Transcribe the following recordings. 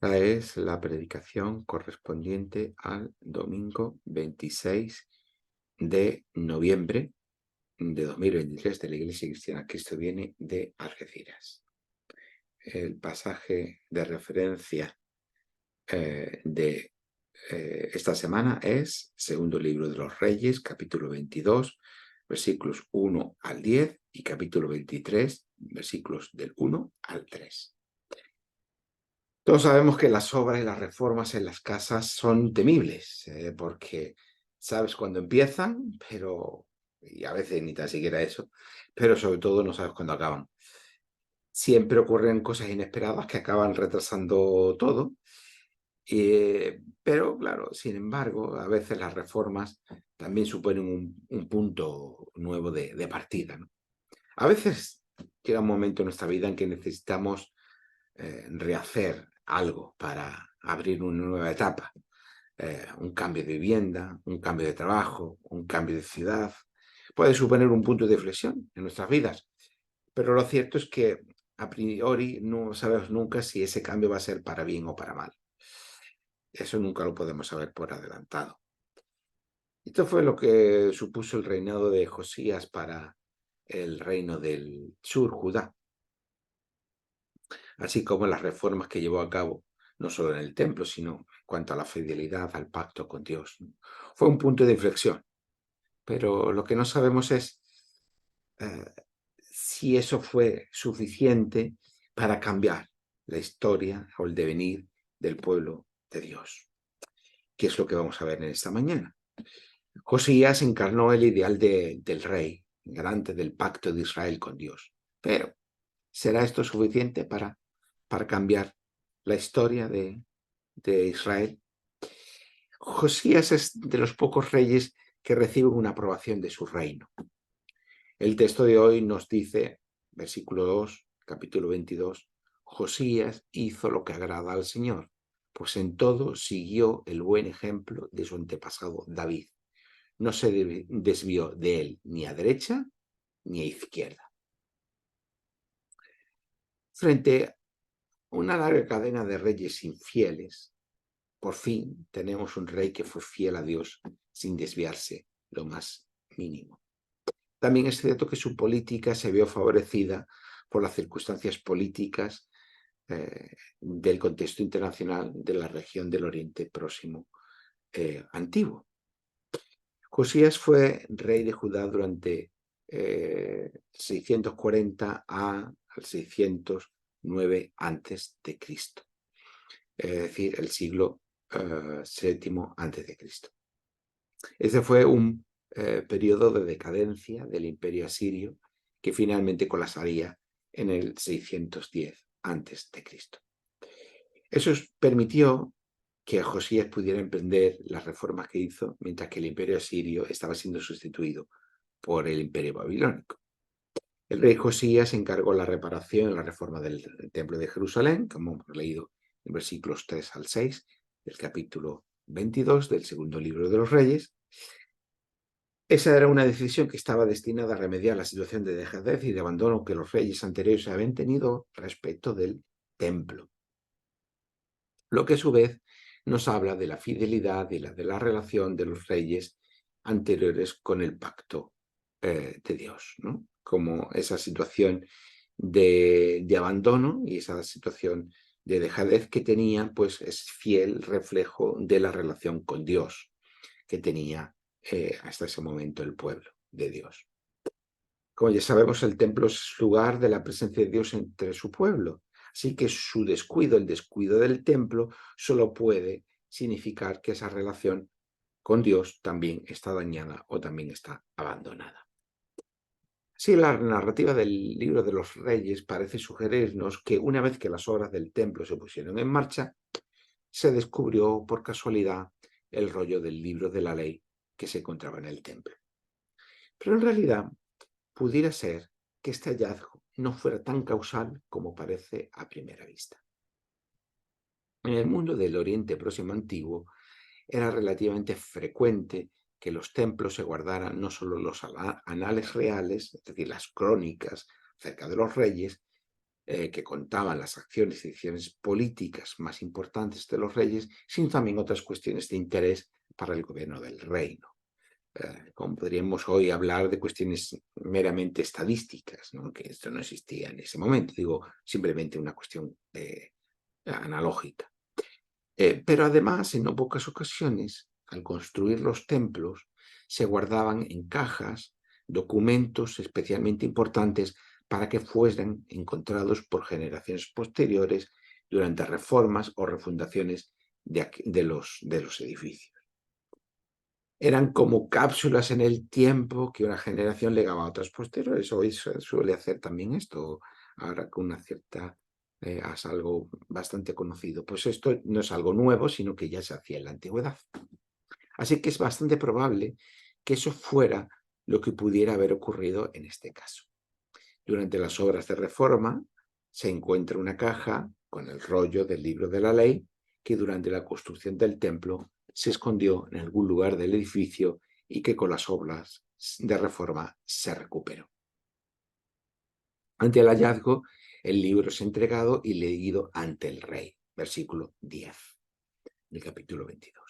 Esta es la predicación correspondiente al domingo 26 de noviembre de 2023 de la Iglesia Cristiana Cristo Viene de Algeciras. El pasaje de referencia de esta semana es Segundo Libro de los Reyes, capítulo 22, versículos 1 al 10 y capítulo 23, versículos del 1 al 3. Todos sabemos que las obras y las reformas en las casas son temibles, porque sabes cuándo empiezan, y a veces ni tan siquiera eso, pero sobre todo no sabes cuándo acaban. Siempre ocurren cosas inesperadas que acaban retrasando todo, pero claro, sin embargo, a veces las reformas también suponen un punto nuevo de partida, ¿no? A veces llega un momento en nuestra vida en que necesitamos rehacer algo para abrir una nueva etapa, un cambio de vivienda, un cambio de trabajo, un cambio de ciudad. Puede suponer un punto de inflexión en nuestras vidas, pero lo cierto es que a priori no sabemos nunca si ese cambio va a ser para bien o para mal. Eso nunca lo podemos saber por adelantado. Esto fue lo que supuso el reinado de Josías para el reino del sur, Judá, así como las reformas que llevó a cabo, no solo en el templo, sino en cuanto a la fidelidad al pacto con Dios. Fue un punto de inflexión, pero lo que no sabemos es eh, si eso fue suficiente para cambiar la historia o el devenir del pueblo de Dios, que es lo que vamos a ver en esta mañana. Josías encarnó el ideal del rey, garante del pacto de Israel con Dios, pero ¿será esto suficiente para cambiar la historia de Israel? Josías es de los pocos reyes que reciben una aprobación de su reino. El texto de hoy nos dice, versículo 2, capítulo 22, Josías hizo lo que agrada al Señor, pues en todo siguió el buen ejemplo de su antepasado David. No se desvió de él ni a derecha ni a izquierda. Frente a una larga cadena de reyes infieles, por fin tenemos un rey que fue fiel a Dios sin desviarse lo más mínimo. También es cierto que su política se vio favorecida por las circunstancias políticas del contexto internacional de la región del Oriente Próximo antiguo. Josías fue rey de Judá durante 640 al 609 antes de Cristo, es decir, el siglo VII antes de Cristo. Ese fue un periodo de decadencia del imperio asirio que finalmente colapsaría en el 610 antes de Cristo. Eso permitió que Josías pudiera emprender las reformas que hizo mientras que el imperio asirio estaba siendo sustituido por el imperio babilónico. El rey Josías encargó la reparación y la reforma del templo de Jerusalén, como hemos leído en versículos 3 al 6 del capítulo 22 del segundo libro de los Reyes. Esa era una decisión que estaba destinada a remediar la situación de dejadez y de abandono que los reyes anteriores habían tenido respecto del templo, lo que a su vez nos habla de la fidelidad y de la relación de los reyes anteriores con el pacto de Dios, ¿no? Como esa situación de abandono y esa situación de dejadez que tenía, pues es fiel reflejo de la relación con Dios que tenía hasta ese momento el pueblo de Dios. Como ya sabemos, el templo es lugar de la presencia de Dios entre su pueblo. Así que su descuido, el descuido del templo, solo puede significar que esa relación con Dios también está dañada o también está abandonada. Sí, la narrativa del libro de los Reyes parece sugerirnos que una vez que las obras del templo se pusieron en marcha, se descubrió por casualidad el rollo del libro de la ley que se encontraba en el templo. Pero en realidad pudiera ser que este hallazgo no fuera tan causal como parece a primera vista. En el mundo del Oriente Próximo Antiguo era relativamente frecuente que los templos se guardaran no solo los anales reales, es decir, las crónicas acerca de los reyes, que contaban las acciones y decisiones políticas más importantes de los reyes, sino también otras cuestiones de interés para el gobierno del reino. Como podríamos hoy hablar de cuestiones meramente estadísticas, ¿no? Que esto no existía en ese momento, digo, simplemente una cuestión analógica. Pero además, en no pocas ocasiones, al construir los templos, se guardaban en cajas documentos especialmente importantes para que fueran encontrados por generaciones posteriores durante reformas o refundaciones de los edificios. Eran como cápsulas en el tiempo que una generación legaba a otras posteriores. Hoy se suele hacer también esto, ahora con una cierta es algo bastante conocido. Pues esto no es algo nuevo, sino que ya se hacía en la antigüedad. Así que es bastante probable que eso fuera lo que pudiera haber ocurrido en este caso. Durante las obras de reforma se encuentra una caja con el rollo del libro de la ley que durante la construcción del templo se escondió en algún lugar del edificio y que con las obras de reforma se recuperó. Ante el hallazgo, el libro es entregado y leído ante el rey, versículo 10 del capítulo 22.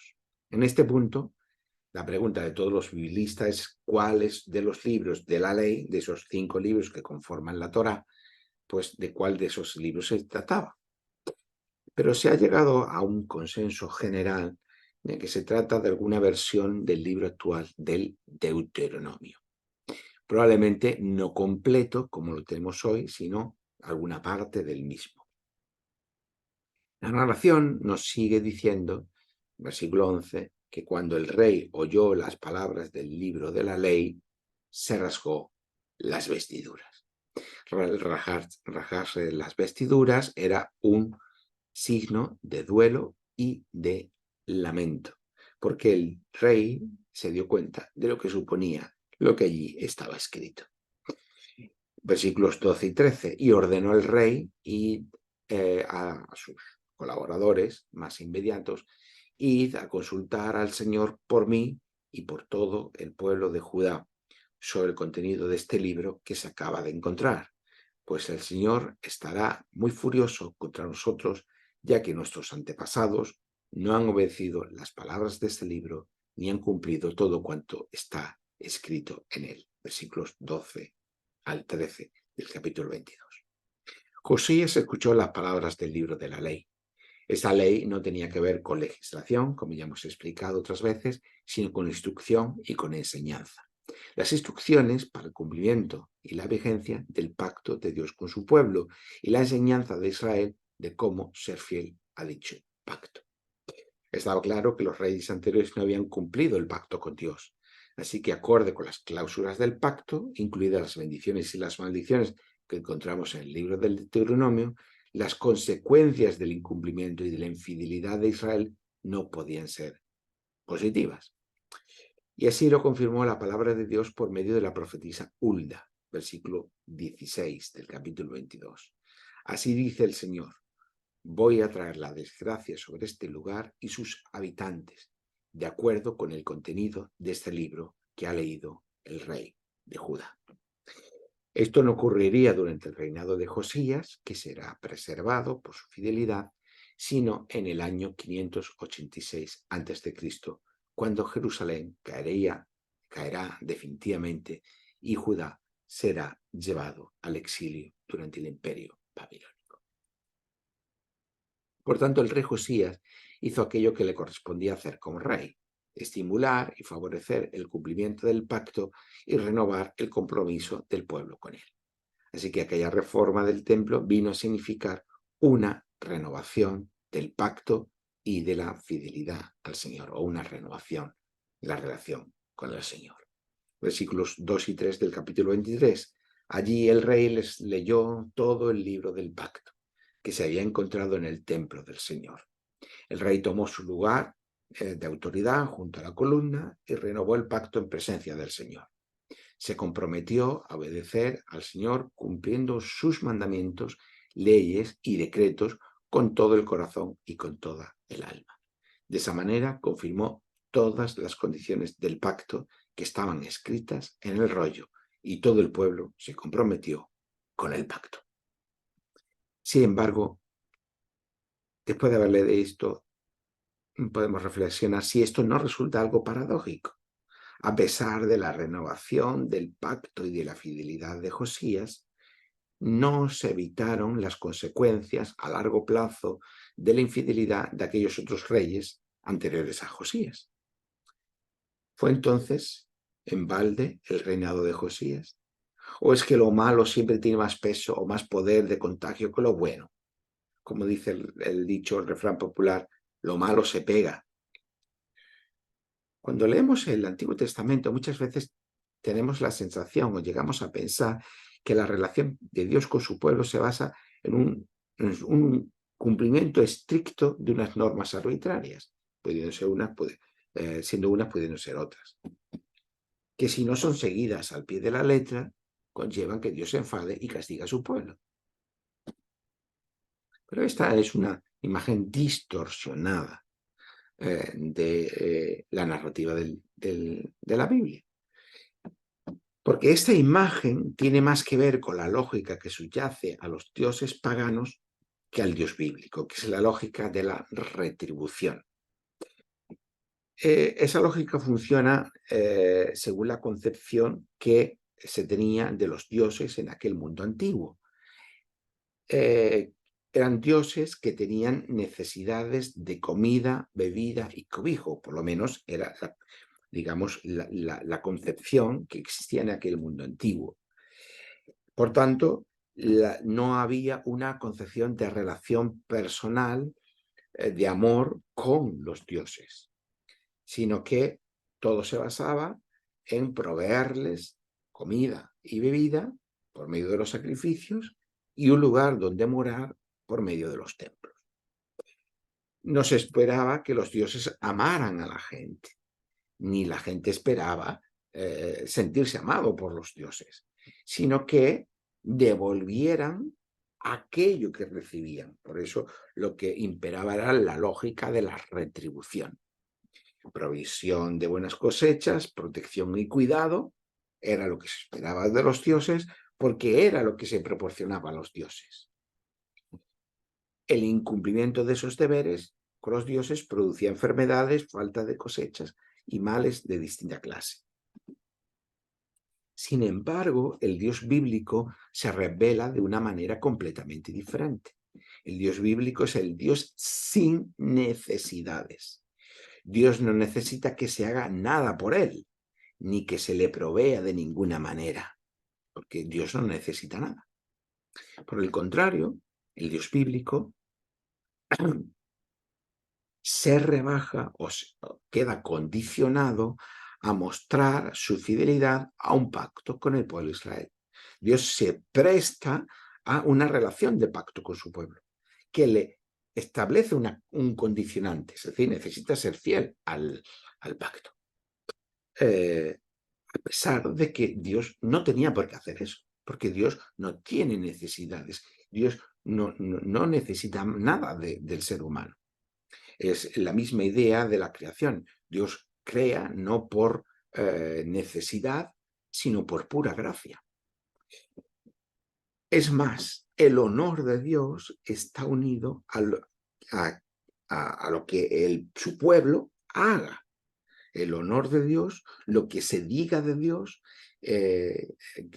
En este punto, la pregunta de todos los biblistas es cuáles de los libros de la ley, de esos 5 libros que conforman la Torá, pues de cuál de esos libros se trataba. Pero se ha llegado a un consenso general de que se trata de alguna versión del libro actual del Deuteronomio. Probablemente no completo, como lo tenemos hoy, sino alguna parte del mismo. La narración nos sigue diciendo, versículo 11, que cuando el rey oyó las palabras del libro de la ley, se rasgó las vestiduras. Rajarse las vestiduras era un signo de duelo y de lamento, porque el rey se dio cuenta de lo que suponía lo que allí estaba escrito. Versículos 12 y 13, y ordenó el rey y a sus colaboradores más inmediatos, id a consultar al Señor por mí y por todo el pueblo de Judá sobre el contenido de este libro que se acaba de encontrar, pues el Señor estará muy furioso contra nosotros, ya que nuestros antepasados no han obedecido las palabras de este libro ni han cumplido todo cuanto está escrito en él. Versículos 12 al 13 del capítulo 22. Josías escuchó las palabras del libro de la ley. Esta ley no tenía que ver con legislación, como ya hemos explicado otras veces, sino con instrucción y con enseñanza. Las instrucciones para el cumplimiento y la vigencia del pacto de Dios con su pueblo y la enseñanza de Israel de cómo ser fiel a dicho pacto. Estaba claro que los reyes anteriores no habían cumplido el pacto con Dios. Así que, acorde con las cláusulas del pacto, incluidas las bendiciones y las maldiciones que encontramos en el libro del Deuteronomio, las consecuencias del incumplimiento y de la infidelidad de Israel no podían ser positivas. Y así lo confirmó la palabra de Dios por medio de la profetisa Hulda, versículo 16 del capítulo 22. Así dice el Señor: voy a traer la desgracia sobre este lugar y sus habitantes, de acuerdo con el contenido de este libro que ha leído el rey de Judá. Esto no ocurriría durante el reinado de Josías, que será preservado por su fidelidad, sino en el año 586 a.C., cuando Jerusalén caerá definitivamente y Judá será llevado al exilio durante el imperio babilónico. Por tanto, el rey Josías hizo aquello que le correspondía hacer como rey: estimular y favorecer el cumplimiento del pacto y renovar el compromiso del pueblo con él. Así que aquella reforma del templo vino a significar una renovación del pacto y de la fidelidad al Señor, o una renovación de la relación con el Señor. Versículos 2 y 3 del capítulo 23. Allí el rey les leyó todo el libro del pacto que se había encontrado en el templo del Señor. El rey tomó su lugar de autoridad junto a la columna y renovó el pacto en presencia del Señor. Se comprometió a obedecer al Señor cumpliendo sus mandamientos, leyes y decretos con todo el corazón y con toda el alma. De esa manera confirmó todas las condiciones del pacto que estaban escritas en el rollo y todo el pueblo se comprometió con el pacto. Sin embargo, después de haber leído esto, podemos reflexionar si esto no resulta algo paradójico. A pesar de la renovación del pacto y de la fidelidad de Josías, no se evitaron las consecuencias a largo plazo de la infidelidad de aquellos otros reyes anteriores a Josías. ¿Fue entonces en balde el reinado de Josías? ¿O es que lo malo siempre tiene más peso o más poder de contagio que lo bueno? Como dice el dicho, el refrán popular, lo malo se pega. Cuando leemos el Antiguo Testamento, muchas veces tenemos la sensación o llegamos a pensar que la relación de Dios con su pueblo se basa en un cumplimiento estricto de unas normas arbitrarias, pudiendo ser unas, siendo unas, pudiendo ser otras, que si no son seguidas al pie de la letra, conllevan que Dios se enfade y castiga a su pueblo. Pero esta es una imagen distorsionada de la narrativa de la Biblia. Porque esta imagen tiene más que ver con la lógica que subyace a los dioses paganos que al Dios bíblico, que es la lógica de la retribución. Esa lógica funciona según la concepción que se tenía de los dioses en aquel mundo antiguo. Eran dioses que tenían necesidades de comida, bebida y cobijo, por lo menos era, digamos, la concepción que existía en aquel mundo antiguo. Por tanto, no había una concepción de relación personal, de amor con los dioses, sino que todo se basaba en proveerles comida y bebida por medio de los sacrificios y un lugar donde morar por medio de los templos. No se esperaba que los dioses amaran a la gente, ni la gente esperaba sentirse amado por los dioses, sino que devolvieran aquello que recibían. Por eso lo que imperaba era la lógica de la retribución. Provisión de buenas cosechas, protección y cuidado, era lo que se esperaba de los dioses, porque era lo que se proporcionaba a los dioses. El incumplimiento de esos deberes con los dioses producía enfermedades, falta de cosechas y males de distinta clase. Sin embargo, el Dios bíblico se revela de una manera completamente diferente. El Dios bíblico es el Dios sin necesidades. Dios no necesita que se haga nada por él, ni que se le provea de ninguna manera, porque Dios no necesita nada. Por el contrario, el Dios bíblico se rebaja o queda condicionado a mostrar su fidelidad a un pacto con el pueblo de Israel. Dios se presta a una relación de pacto con su pueblo, que le establece un condicionante, es decir, necesita ser fiel al pacto. A pesar de que Dios no tenía por qué hacer eso, porque Dios no tiene necesidades, Dios no necesita nada del ser humano. Es la misma idea de la creación. Dios crea no por necesidad, sino por pura gracia. Es más, el honor de Dios está unido a lo que su pueblo haga. El honor de Dios, lo que se diga de Dios,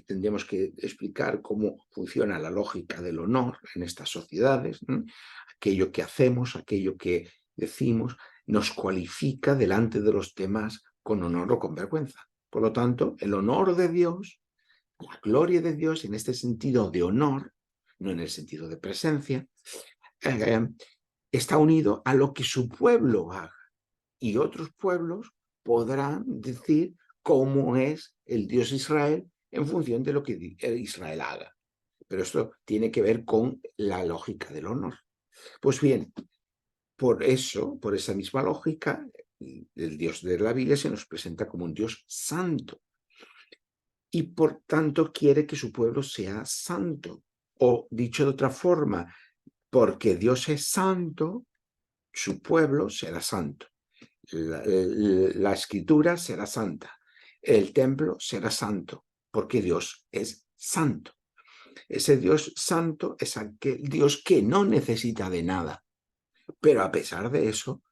tendríamos que explicar cómo funciona la lógica del honor en estas sociedades, ¿no? Aquello que hacemos, aquello que decimos, nos cualifica delante de los demás con honor o con vergüenza. Por lo tanto, el honor de Dios, la gloria de Dios en este sentido de honor, no en el sentido de presencia, está unido a lo que su pueblo haga. Y otros pueblos podrán decir cómo es el Dios Israel en función de lo que Israel haga. Pero esto tiene que ver con la lógica del honor. Pues bien, por eso, por esa misma lógica, el Dios de la Biblia se nos presenta como un Dios santo. Y por tanto quiere que su pueblo sea santo. O dicho de otra forma, porque Dios es santo, su pueblo será santo. La escritura será santa, el templo será santo, porque Dios es santo. Ese Dios santo es aquel Dios que no necesita de nada, pero a pesar de eso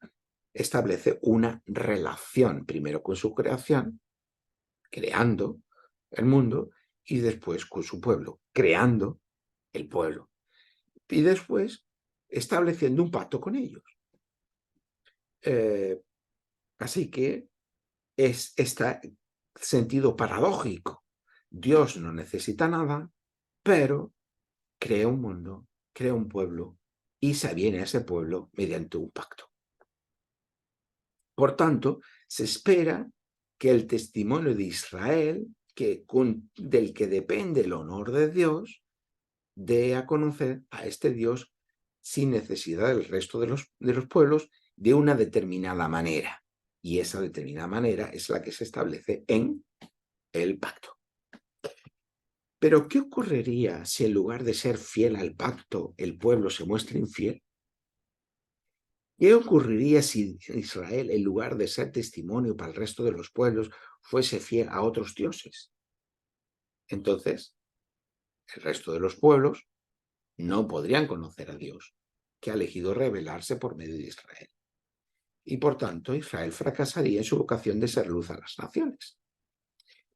establece una relación, primero con su creación, creando el mundo, y después con su pueblo, creando el pueblo, y después estableciendo un pacto con ellos. Así que es este sentido paradójico. Dios no necesita nada, pero crea un mundo, crea un pueblo y se aviene a ese pueblo mediante un pacto. Por tanto, se espera que el testimonio de Israel, del que depende el honor de Dios, dé a conocer a este Dios sin necesidad del resto de los pueblos de una determinada manera. Y esa determinada manera es la que se establece en el pacto. Pero, ¿qué ocurriría si en lugar de ser fiel al pacto, el pueblo se muestra infiel? ¿Qué ocurriría si Israel, en lugar de ser testimonio para el resto de los pueblos, fuese fiel a otros dioses? Entonces, el resto de los pueblos no podrían conocer a Dios, que ha elegido revelarse por medio de Israel. Y por tanto, Israel fracasaría en su vocación de ser luz a las naciones.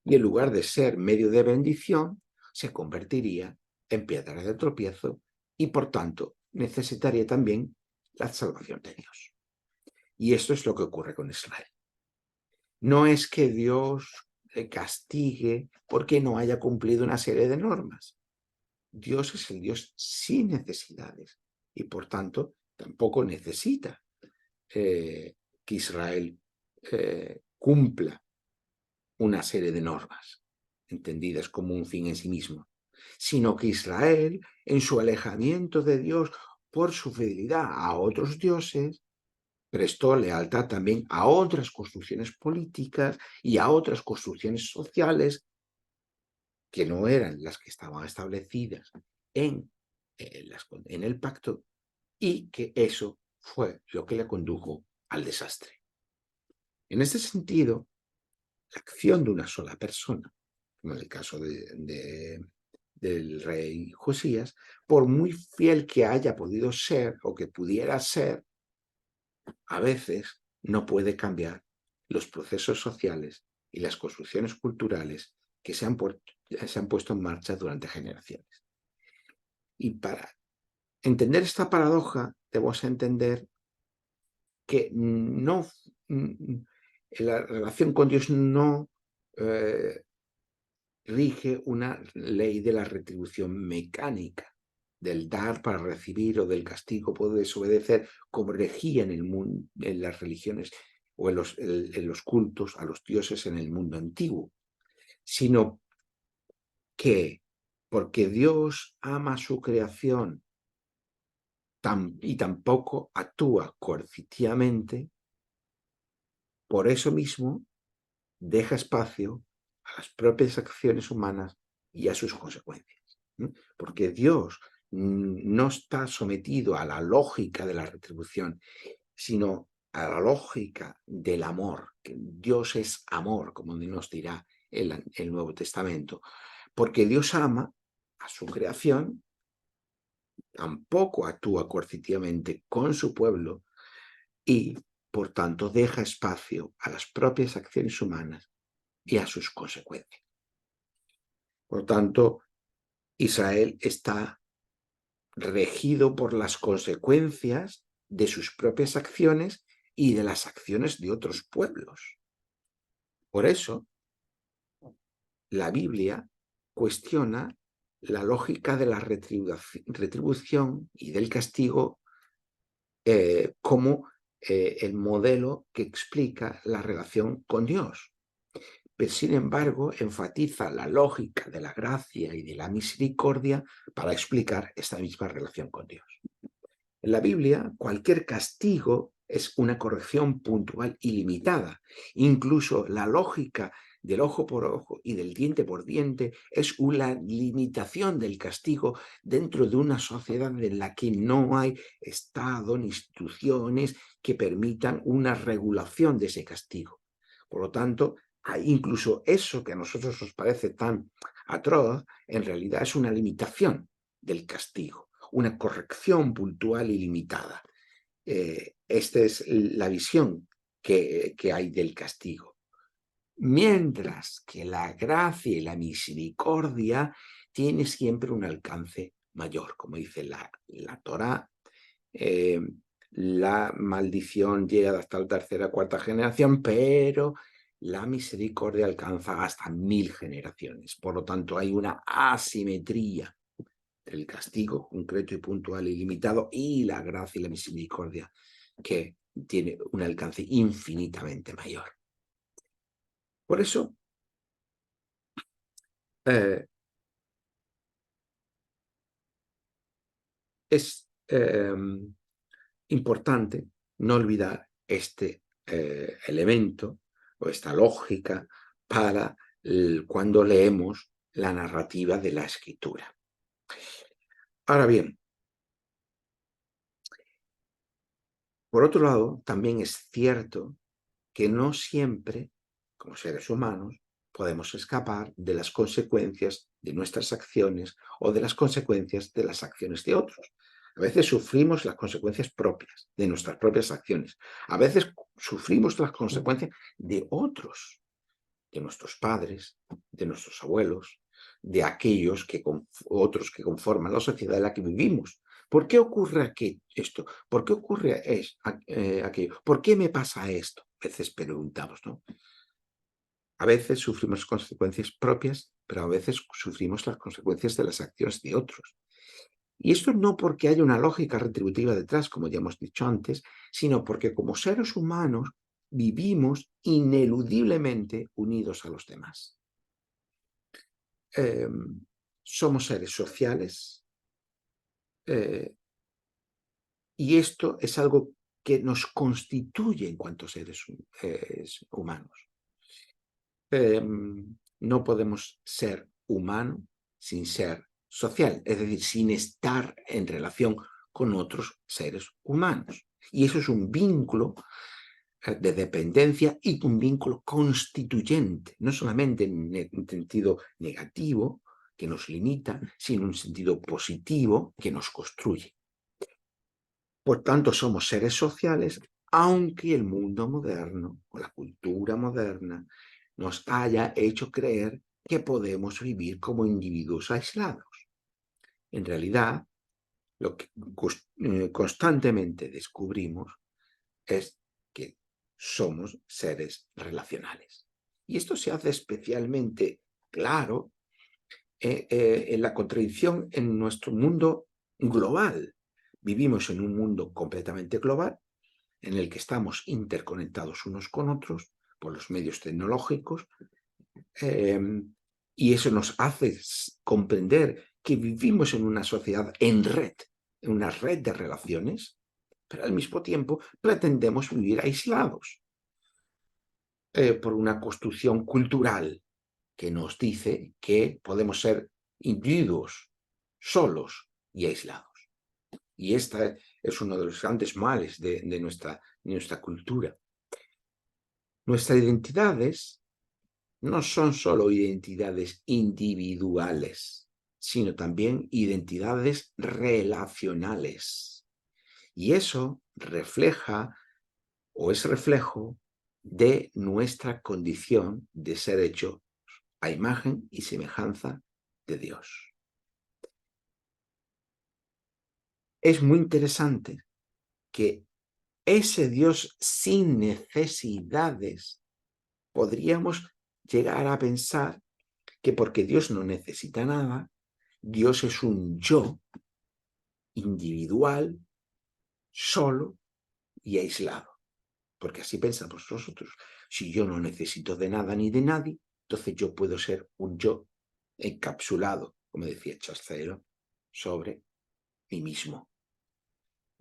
Y en lugar de ser medio de bendición, se convertiría en piedra de tropiezo y por tanto necesitaría también la salvación de Dios. Y esto es lo que ocurre con Israel. No es que Dios le castigue porque no haya cumplido una serie de normas. Dios es el Dios sin necesidades y por tanto tampoco necesita que Israel cumpla una serie de normas entendidas como un fin en sí mismo, sino que Israel, en su alejamiento de Dios por su fidelidad a otros dioses, prestó lealtad también a otras construcciones políticas y a otras construcciones sociales que no eran las que estaban establecidas en el pacto, y que eso fue lo que le condujo al desastre. En este sentido, la acción de una sola persona, como en el caso del rey Josías, por muy fiel que haya podido ser o que pudiera ser, a veces no puede cambiar los procesos sociales y las construcciones culturales que se han puesto en marcha durante generaciones. Y para entender esta paradoja, debemos entender que la relación con Dios no rige una ley de la retribución mecánica, del dar para recibir o del castigo por desobedecer, como regían en las religiones o en los cultos a los dioses en el mundo antiguo, sino que porque Dios ama su creación y tampoco actúa coercitivamente, por eso mismo deja espacio a las propias acciones humanas y a sus consecuencias. Porque Dios no está sometido a la lógica de la retribución, sino a la lógica del amor, que Dios es amor, como nos dirá el Nuevo Testamento. Porque Dios ama a su creación, tampoco actúa coercitivamente con su pueblo y, por tanto, deja espacio a las propias acciones humanas y a sus consecuencias. Por tanto, Israel está regido por las consecuencias de sus propias acciones y de las acciones de otros pueblos. Por eso, la Biblia cuestiona la lógica de la retribución y del castigo como el modelo que explica la relación con Dios. Pero, sin embargo, enfatiza la lógica de la gracia y de la misericordia para explicar esta misma relación con Dios. En la Biblia, cualquier castigo es una corrección puntual y limitada. Incluso la lógica del ojo por ojo y del diente por diente es una limitación del castigo dentro de una sociedad en la que no hay Estado ni instituciones que permitan una regulación de ese castigo. Por lo tanto, incluso eso que a nosotros nos parece tan atroz en realidad es una limitación del castigo, una corrección puntual y limitada. Esta es la visión que hay del castigo. Mientras que la gracia y la misericordia tiene siempre un alcance mayor, como dice la Torá. La maldición llega hasta la tercera, cuarta generación, pero la misericordia alcanza hasta 1000 generaciones. Por lo tanto, hay una asimetría del castigo concreto y puntual y limitado y la gracia y la misericordia que tiene un alcance infinitamente mayor. Por eso, es importante no olvidar este elemento o esta lógica para cuando leemos la narrativa de la escritura. Ahora bien, por otro lado, también es cierto que no siempre, como seres humanos, podemos escapar de las consecuencias de nuestras acciones o de las consecuencias de las acciones de otros. A veces sufrimos las consecuencias propias de nuestras propias acciones. A veces sufrimos las consecuencias de otros, de nuestros padres, de nuestros abuelos, de aquellos otros que conforman la sociedad en la que vivimos. ¿Por qué ocurre esto? ¿Por qué ocurre aquello? ¿Por qué me pasa esto? A veces preguntamos, ¿no? A veces sufrimos consecuencias propias, pero a veces sufrimos las consecuencias de las acciones de otros. Y esto no porque haya una lógica retributiva detrás, como ya hemos dicho antes, sino porque como seres humanos vivimos ineludiblemente unidos a los demás. Somos seres sociales y esto es algo que nos constituye en cuanto seres humanos. No podemos ser humano sin ser social, es decir, sin estar en relación con otros seres humanos. Y eso es un vínculo de dependencia y un vínculo constituyente, no solamente en un sentido negativo que nos limita, sino en un sentido positivo que nos construye. Por tanto, somos seres sociales, aunque el mundo moderno o la cultura moderna nos haya hecho creer que podemos vivir como individuos aislados. En realidad, lo que constantemente descubrimos es que somos seres relacionales. Y esto se hace especialmente claro en la contradicción en nuestro mundo global. Vivimos en un mundo completamente global, en el que estamos interconectados unos con otros por los medios tecnológicos, y eso nos hace comprender que vivimos en una sociedad en red, en una red de relaciones, pero al mismo tiempo pretendemos vivir aislados por una construcción cultural que nos dice que podemos ser individuos solos y aislados. Y este es uno de los grandes males de nuestra cultura. Nuestras identidades no son solo identidades individuales, sino también identidades relacionales. Y eso refleja o es reflejo de nuestra condición de ser hecho a imagen y semejanza de Dios. Es muy interesante que ese Dios sin necesidades, podríamos llegar a pensar que porque Dios no necesita nada, Dios es un yo individual, solo y aislado. Porque así pensamos nosotros. Si yo no necesito de nada ni de nadie, entonces yo puedo ser un yo encapsulado, como decía Chaucer, sobre mí mismo.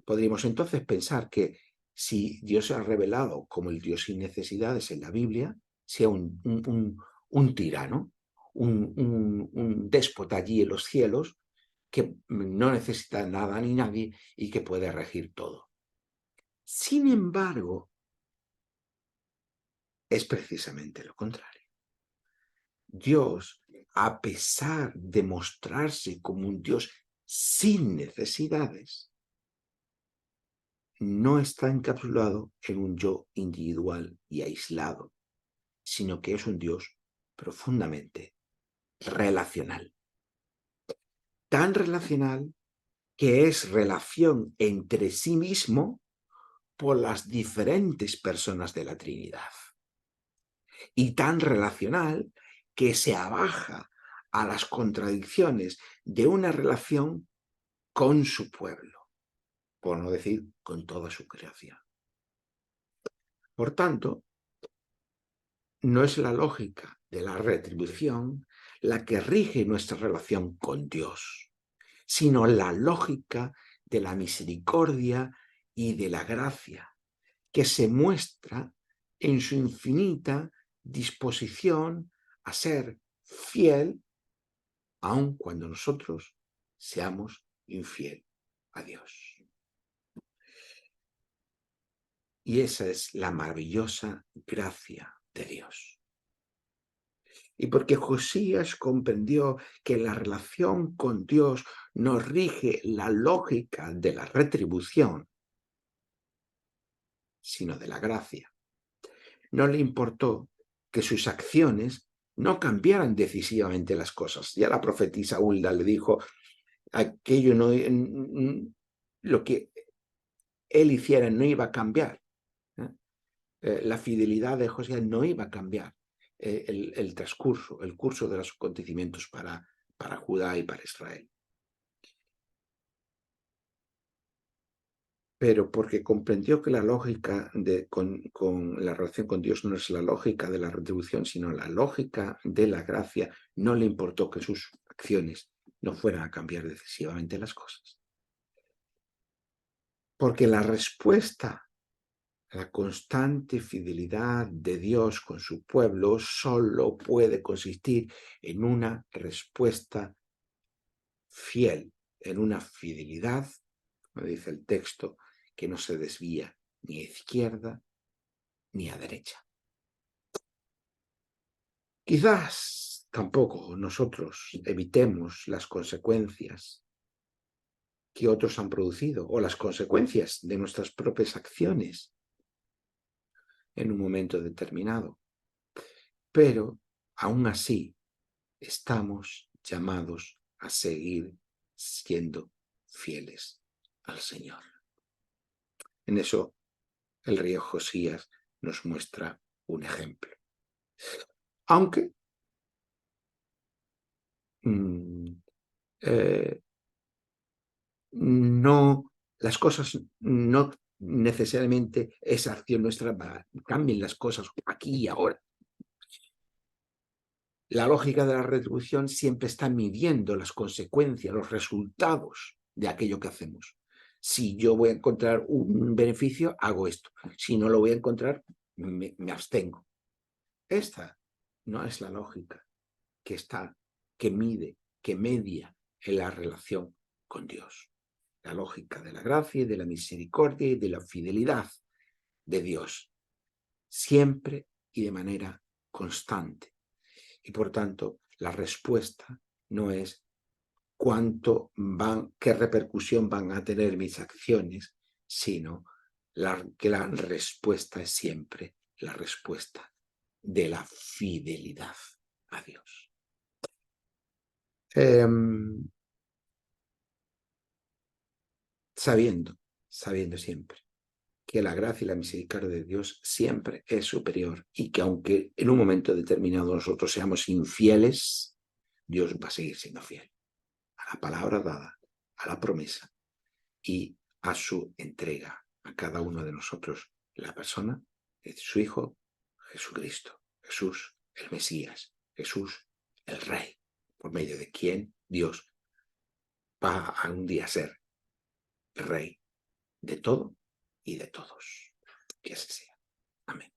Podríamos entonces pensar que si Dios se ha revelado como el Dios sin necesidades en la Biblia, sea un tirano, un déspota allí en los cielos, que no necesita nada ni nadie y que puede regir todo. Sin embargo, es precisamente lo contrario. Dios a pesar de mostrarse como un Dios sin necesidades, no está encapsulado en un yo individual y aislado, sino que es un Dios profundamente relacional. Tan relacional que es relación entre sí mismo por las diferentes personas de la Trinidad. Y tan relacional que se abaja a las contradicciones de una relación con su pueblo, por no decir con toda su creación. Por tanto, no es la lógica de la retribución la que rige nuestra relación con Dios, sino la lógica de la misericordia y de la gracia, que se muestra en su infinita disposición a ser fiel, aun cuando nosotros seamos infiel a Dios. Y esa es la maravillosa gracia de Dios. Y porque Josías comprendió que la relación con Dios no rige la lógica de la retribución, sino de la gracia, no le importó que sus acciones no cambiaran decisivamente las cosas. Ya la profetisa Hulda le dijo, aquello no, lo que él hiciera no iba a cambiar. La fidelidad de Josías no iba a cambiar el transcurso, el curso de los acontecimientos para Judá y para Israel. Pero porque comprendió que la lógica con la relación con Dios no es la lógica de la retribución, sino la lógica de la gracia, no le importó que sus acciones no fueran a cambiar decisivamente las cosas. Porque la respuesta a la constante fidelidad de Dios con su pueblo solo puede consistir en una respuesta fiel, en una fidelidad, como dice el texto, que no se desvía ni a izquierda ni a derecha. Quizás tampoco nosotros evitemos las consecuencias que otros han producido o las consecuencias de nuestras propias acciones en un momento determinado. Pero aún así estamos llamados a seguir siendo fieles al Señor. En eso el rey Josías nos muestra un ejemplo. Aunque no, las cosas no necesariamente esa acción nuestra cambien las cosas aquí y ahora. La lógica de la retribución siempre está midiendo las consecuencias, los resultados de aquello que hacemos. Si yo voy a encontrar un beneficio, hago esto. Si no lo voy a encontrar, me abstengo. Esta no es la lógica que mide, que media en la relación con Dios. La lógica de la gracia y de la misericordia y de la fidelidad de Dios, siempre y de manera constante. Y por tanto, la respuesta no es qué repercusión van a tener mis acciones, sino que la respuesta es siempre la respuesta de la fidelidad a Dios. Sabiendo siempre que la gracia y la misericordia de Dios siempre es superior y que aunque en un momento determinado nosotros seamos infieles, Dios va a seguir siendo fiel a la palabra dada, a la promesa y a su entrega a cada uno de nosotros, la persona de su Hijo Jesucristo, Jesús el Mesías, Jesús el Rey, por medio de quien Dios va a un día ser el Rey de todo y de todos. Que así sea. Amén.